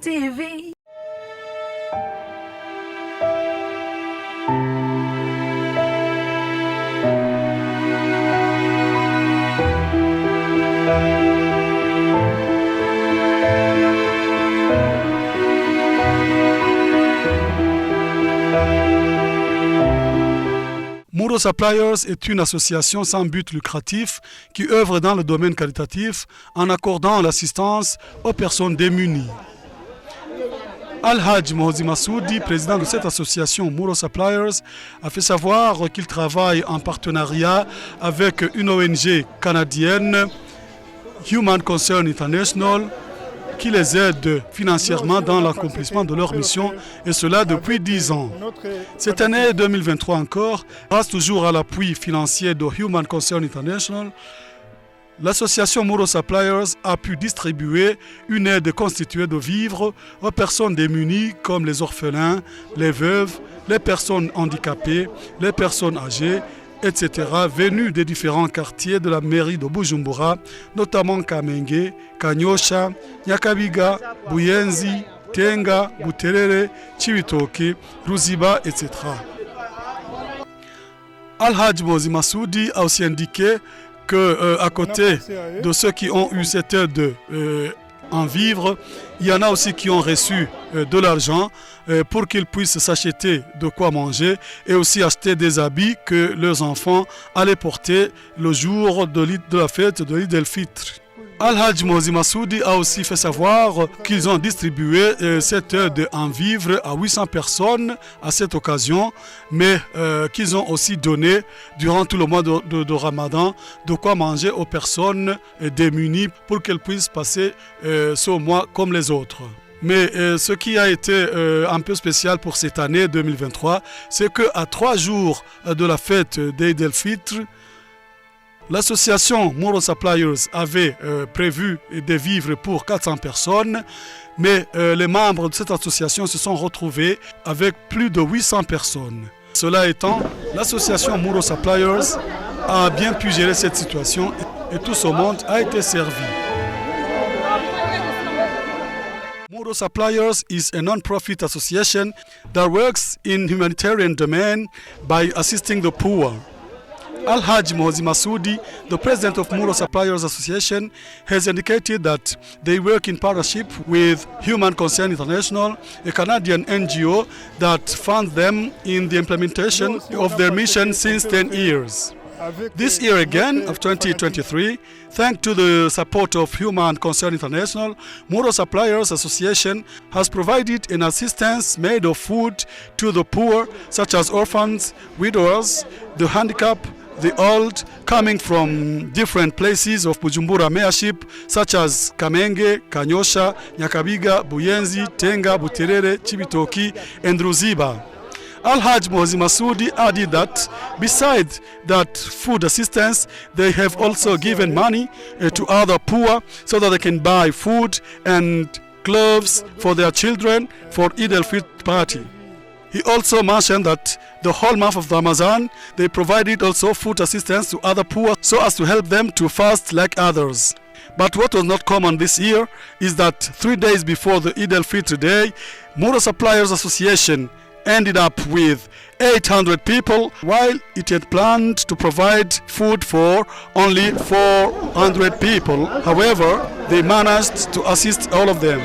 TV. Muro Suppliers est une association sans but lucratif qui œuvre dans le domaine caritatif en accordant l'assistance aux personnes démunies. Al-Hajj Mohozi Massoudi, président de cette association Muro Suppliers, a fait savoir qu'il travaille en partenariat avec une ONG canadienne, Human Concern International, qui les aide financièrement dans l'accomplissement de leur mission, et cela depuis 10 ans. Cette année 2023 encore, grâce toujours à l'appui financier de Human Concern International, l'association Muro Suppliers a pu distribuer une aide constituée de vivres aux personnes démunies comme les orphelins, les veuves, les personnes handicapées, les personnes âgées, etc., venus des différents quartiers de la mairie de Bujumbura, notamment Kamenge, Kanyosha, Nyakabiga, Buyenzi, Tenga, Buterere, Chibitoke, Ruziba, etc. Al-Hajj Mohozi Massoudi a aussi indiqué que, à côté de ceux qui ont eu cette aide en vivres, il y en a aussi qui ont reçu de l'argent pour qu'ils puissent s'acheter de quoi manger et aussi acheter des habits que leurs enfants allaient porter le jour de la fête de l'Eid el-Fitr. Al-Hajj Mohozi Massoudi a aussi fait savoir qu'ils ont distribué cette aide en vivres à 800 personnes à cette occasion, mais qu'ils ont aussi donné durant tout le mois de Ramadan de quoi manger aux personnes démunies pour qu'elles puissent passer ce mois comme les autres. Mais ce qui a été un peu spécial pour cette année 2023, c'est qu'à 3 jours de la fête d'Eid el-Fitr, l'association Muro Suppliers avait prévu des vivres pour 400 personnes, mais les membres de cette association se sont retrouvés avec plus de 800 personnes. Cela étant, l'association Muro Suppliers a bien pu gérer cette situation et tout ce monde a été servi. Muro Suppliers is a non-profit association that works in humanitarian domain by assisting the poor. Al-Hajj Mohozi Massoudi, the president of Muro Suppliers Association, has indicated that they work in partnership with Human Concern International, a Canadian NGO that funds them in the implementation of their mission since 10 years. This year again, of 2023, thanks to the support of Human Concern International, Muro Suppliers Association has provided an assistance made of food to the poor, such as orphans, widowers, the handicapped, the old, coming from different places of Bujumbura Mayorship, such as Kamenge, Kanyosha, Nyakabiga, Buyenzi, Tenga, Buterere, Chibitoki, and Ruziba. Al-Hajj Mohozi Massoudi added that besides that food assistance, they have also given money to other poor so that they can buy food and clothes for their children for Eid el-Fitr party. He also mentioned that the whole month of Ramadan, they provided also food assistance to other poor so as to help them to fast like others. But what was not common this year is that 3 days before the Eid el-Fitr day, Muro Suppliers Association ended up with 800 people while it had planned to provide food for only 400 people. However, they managed to assist all of them.